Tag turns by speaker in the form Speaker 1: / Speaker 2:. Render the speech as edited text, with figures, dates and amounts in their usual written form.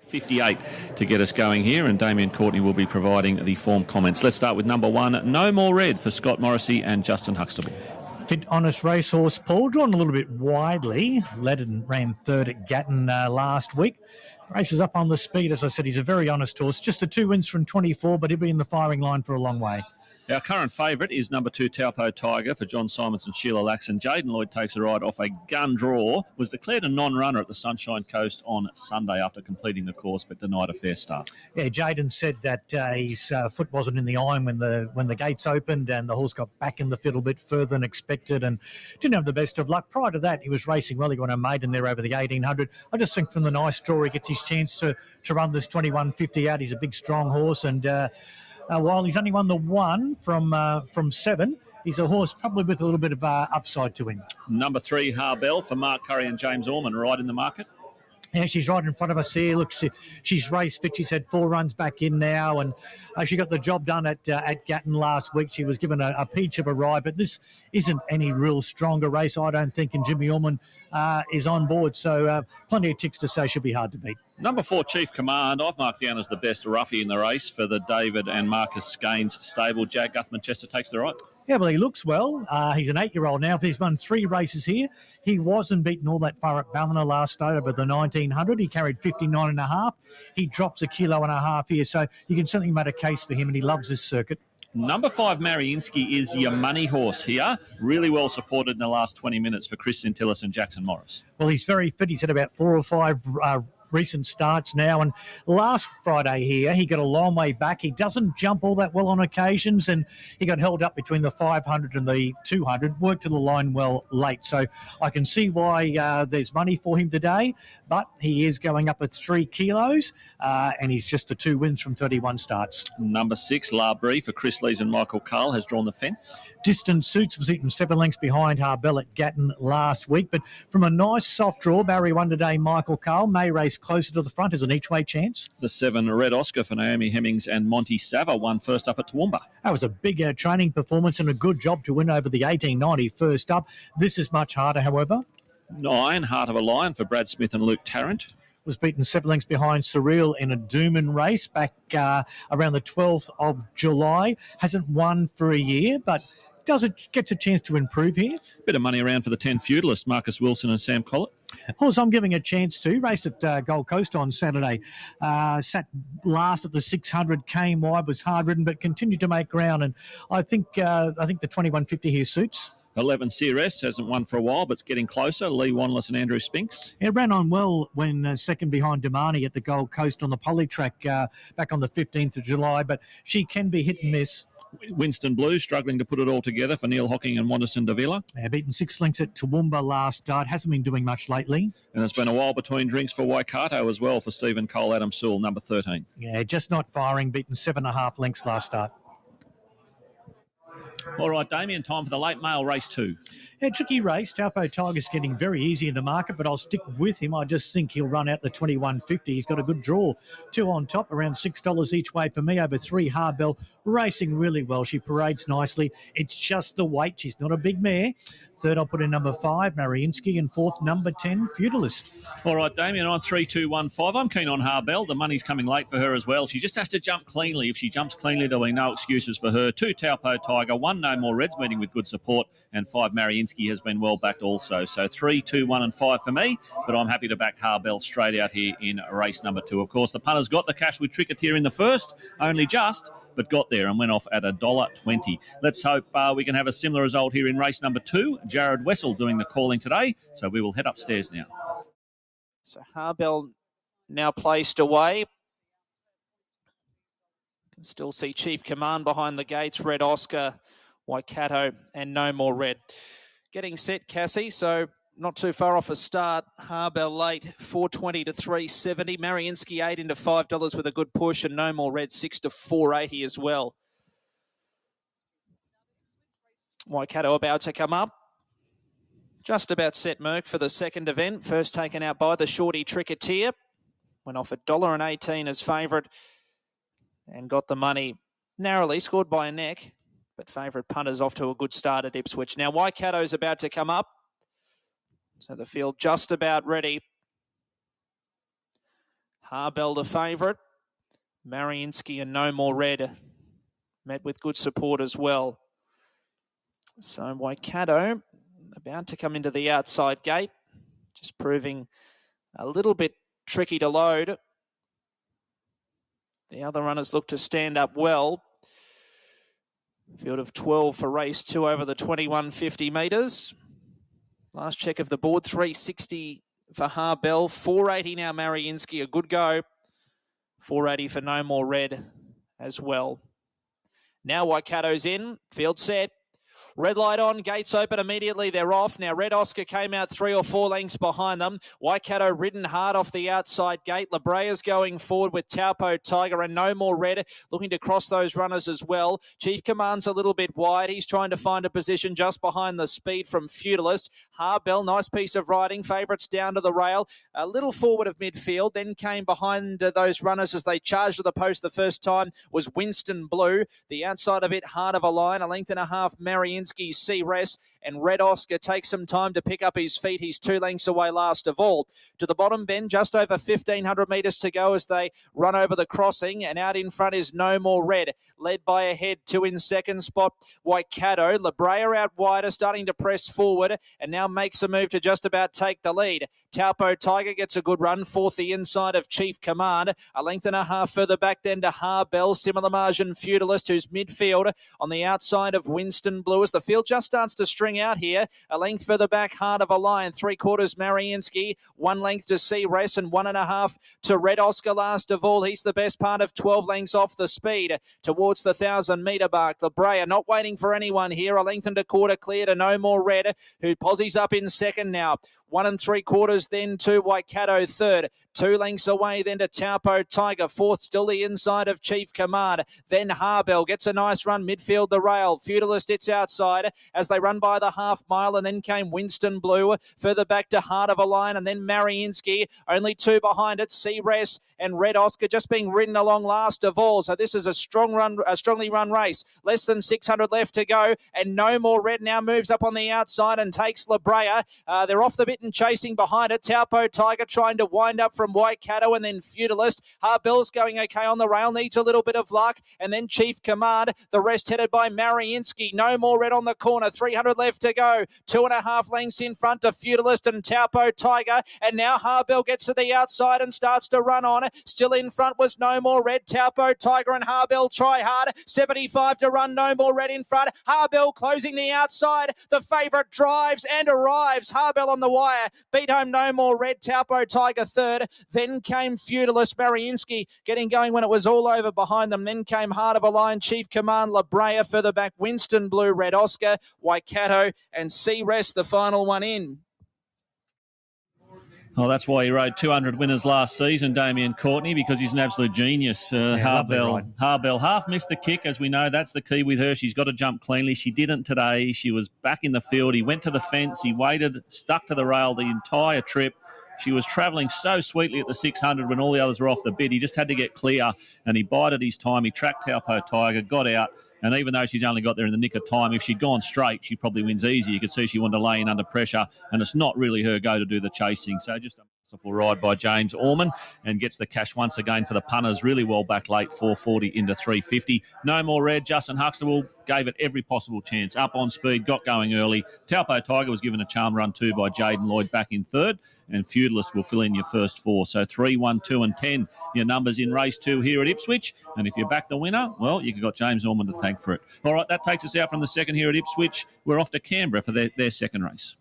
Speaker 1: 58 to get us going here, and Damien Courtney will be providing the form comments. Let's start with number 1, No More Red for Scott Morrissey and Justin Huxtable.
Speaker 2: Fit, honest racehorse, Paul, drawn a little bit widely. Led and ran third at Gatton last week. Races up on the speed, as I said. He's a very honest horse. Just the 2 wins from 24, but he'll be in the firing line for a long way.
Speaker 1: Our current favourite is number 2, Taupo Tiger for John Simons and Sheila Laxon. Jaden Lloyd takes a ride off a gun draw. Was declared a non-runner at the Sunshine Coast on Sunday after completing the course, but denied a fair start.
Speaker 2: Yeah, Jaden said that his foot wasn't in the iron when the gates opened, and the horse got back in the fiddle a bit further than expected and didn't have the best of luck. Prior to that, he was racing well. He got a maiden there over the 1800. I just think from the nice draw, he gets his chance to run this 21.50 out. He's a big, strong horse, and while he's only won the 1 from 7, he's a horse probably with a little bit of upside to him.
Speaker 1: Number 3, Harbelle for Mark Currie and James Orman, right in the market.
Speaker 2: Yeah, she's right in front of us here. Look, she's race fit. She's had 4 runs back in now, and she got the job done at Gatton last week. She was given a peach of a ride, but this isn't any real stronger race, I don't think, and Jimmy Orman is on board, so plenty of ticks to say she'll be hard to beat.
Speaker 1: Number 4, Chief Command, I've marked down as the best roughie in the race for the David and Marcus Gaines stable. Jack Guthmanchester takes the right.
Speaker 2: Yeah, well, he looks well. He's an 8-year-old now. He's won 3 races here. He wasn't beaten all that far at Ballina last night over the 1900. He carried 59.5. He drops 1.5 kilos here, so you can certainly make a case for him, and he loves this circuit.
Speaker 1: Number 5, Mariinsky, is your money horse here. Really well supported in the last 20 minutes for Chris Sintillis and Jackson Morris.
Speaker 2: Well, he's very fit. He's had about 4 or 5 recent starts now, and last Friday here he got a long way back. He doesn't jump all that well on occasions, and he got held up between the 500 and the 200, worked to the line well late, so I can see why there's money for him today, but he is going up at 3 kilos, and he's just the 2 wins from 31 starts.
Speaker 1: Number 6, La Brie for Chris Lees and Michael Carl has drawn the fence.
Speaker 2: Distant Suits was eaten 7 lengths behind Harbelle at Gatton last week, but from a nice soft draw, Barry won today. Michael Carl may race closer to the front as an each-way chance.
Speaker 1: The 7, Red Oscar for Naomi Hemmings and Monty Sava won first up at Toowoomba.
Speaker 2: That was a big training performance and a good job to win over the 1890 first up. This is much harder, however.
Speaker 1: 9, Heart of a Lion for Brad Smith and Luke Tarrant.
Speaker 2: Was beaten 7 lengths behind Surreal in a Dooman race back around the 12th of July. Hasn't won for a year, but gets a chance to improve here.
Speaker 1: Bit of money around for the 10 Feudalist, Marcus Wilson and Sam Collett.
Speaker 2: Horse I'm giving a chance to. Raced at Gold Coast on Saturday. Sat last at the 600, came wide, was hard ridden, but continued to make ground. And I think the 21.50 here suits.
Speaker 1: 11, CRS hasn't won for a while, but it's getting closer. Lee Wanless and Andrew Spinks.
Speaker 2: It ran on well when second behind Damani at the Gold Coast on the Poly track back on the 15th of July, but she can be hit and miss.
Speaker 1: Winston Blue struggling to put it all together for Neil Hocking and Wanderson Davila.
Speaker 2: Beaten 6 lengths at Toowoomba last start. Hasn't been doing much lately.
Speaker 1: And it's been a while between drinks for Waikato as well for Stephen Cole, Adam Sewell, number 13.
Speaker 2: Yeah, just not firing. Beaten 7.5 lengths last start.
Speaker 1: All right, Damien, time for the late mail race 2.
Speaker 2: Yeah, tricky race. Taupo Tiger's getting very easy in the market, but I'll stick with him. I just think he'll run out the 21.50. He's got a good draw. 2 on top, around $6 each way for me. Over 3, Harbelle, racing really well. She parades nicely. It's just the weight. She's not a big mare. 3rd, I'll put in number 5, Mariinsky, and 4th, number 10, Feudalist.
Speaker 1: All right, Damien, on 3, 2, 1, 5. I'm keen on Harbelle. The money's coming late for her as well. She just has to jump cleanly. If she jumps cleanly, there'll be no excuses for her. 2, Taupo Tiger. 1, No More Reds, meeting with good support. And 5, Mariinsky has been well backed also. So 3, 2, 1 and 5 for me. But I'm happy to back Harbelle straight out here in race number 2. Of course, the punters got the cash with Tricketeer in the first, only just, but got there and went off at $1.20. Let's hope we can have a similar result here in race number 2. Jared Wessel doing the calling today, so we will head upstairs now.
Speaker 3: So Harbelle now placed away. Can still see Chief Command behind the gates, Red Oscar, Waikato, and No More Red. Getting set, Cassie, so not too far off a start. Harbelle late, 420 to 370. Mariinsky 8 into $5 with a good push, and No More Red 6 to 480 as well. Waikato about to come up. Just about set, Merck, for the second event. First taken out by the shorty Tricketeer. Went off $1.18 as favourite and got the money narrowly, scored by a neck. But favourite punters off to a good start at Ipswich. Now Waikato's about to come up. So the field just about ready. Harbelle the favourite. Mariinsky and No More Red met with good support as well. So Waikato about to come into the outside gate, just proving a little bit tricky to load. The other runners look to stand up well. Field of 12 for race 2 over the 2150 metres. Last check of the board, 360 for Harbelle, 480 now Mariinsky, a good go. 480 for No More Red as well. Now Waikato's in, field set. Red light on, gates open immediately, they're off. Now Red Oscar came out 3 or 4 lengths behind them. Waikato ridden hard off the outside gate. La Brea's going forward with Taupo Tiger and No More Red looking to cross those runners as well. Chief Command's a little bit wide. He's trying to find a position just behind the speed from Feudalist. Harbelle, nice piece of riding. Favourites down to the rail. A little forward of midfield. Then came behind those runners as they charged to the post the first time was Winston Blue. The outside of it, hard of a line. A length and a half, Mariinsky. C-Res, and Red Oscar takes some time to pick up his feet. He's 2 lengths away last of all. To the bottom bend, just over 1,500 metres to go as they run over the crossing, and out in front is No More Red, led by a head 2 in second spot, Waikato. La Brea out wider, starting to press forward, and now makes a move to just about take the lead. Taupo Tiger gets a good run, 4th the inside of Chief Command, a length and a half further back then to Harbelle, similar margin Feudalist, who's midfield on the outside of Winston Blue as the field just starts to string out here. A length further back, hard of a line, 3/4 Mariinsky, 1 length to C-Res and 1.5 to Red Oscar last of all. He's the best part of 12 lengths off the speed towards the 1,000-metre mark. La Brea not waiting for anyone here. A length and a quarter clear to No More Red, who posies up in second now. 1 3/4 then to Waikato third. 2 lengths away then to Taupo Tiger. 4th still the inside of Chief Command. Then Harbelle gets a nice run midfield the rail. Feudalist it's outside as they run by the half mile, and then came Winston Blue further back to Heart of a Line, and then Mariinsky only 2 behind it. C-Res and Red Oscar just being ridden along last of all. So this is a strongly run race. Less than 600 left to go, and No More Red now moves up on the outside and takes La Brea. They're off the bit and chasing behind it. Taupo Tiger trying to wind up from Waikato, and then Feudalist. Harbelle's going okay on the rail, needs a little bit of luck, and then Chief Command. The rest headed by Mariinsky. No More Red on the corner, 300 left to go. 2.5 lengths in front of Feudalist and Taupo Tiger, and now Harbelle gets to the outside and starts to run on. Still in front was No More Red. Taupo Tiger and Harbelle try hard. 75 to run, No More Red in front. Harbelle closing the outside. The favourite drives and arrives. Harbelle on the wire. Beat home No More Red. Taupo Tiger third. Then came Feudalist. Mariinsky getting going when it was all over behind them. Then came Heart of a Line, Chief Command, La Brea. Further back, Winston Blue, Red Oscar, Waikato, and C-Res, the final one in.
Speaker 1: Well, that's why he rode 200 winners last season, Damien Courtney, because he's an absolute genius. Harbelle half missed the kick, as we know. That's the key with her. She's got to jump cleanly. She didn't today. She was back in the field. He went to the fence. He waited, stuck to the rail the entire trip. She was travelling so sweetly at the 600 when all the others were off the bit. He just had to get clear, and he bided his time. He tracked Taupo Tiger, got out, and even though she's only got there in the nick of time, if she'd gone straight, she probably wins easy. You could see she wanted to lay in under pressure, and it's not really her go to do the chasing. So just a masterful ride by James Orman, and gets the cash once again for the punters. Really well back late, 440 into 350. No More Red. Justin Huxtable gave it every possible chance. Up on speed, got going early. Taupo Tiger was given a charm run too by Jaden Lloyd back in third, and Feudalist will fill in your first 4. So 3, 1, 2 and 10, your numbers in race 2 here at Ipswich. And if you back the winner, well, you've got James Orman to thank for it. All right, that takes us out from the second here at Ipswich. We're off to Canberra for their second race.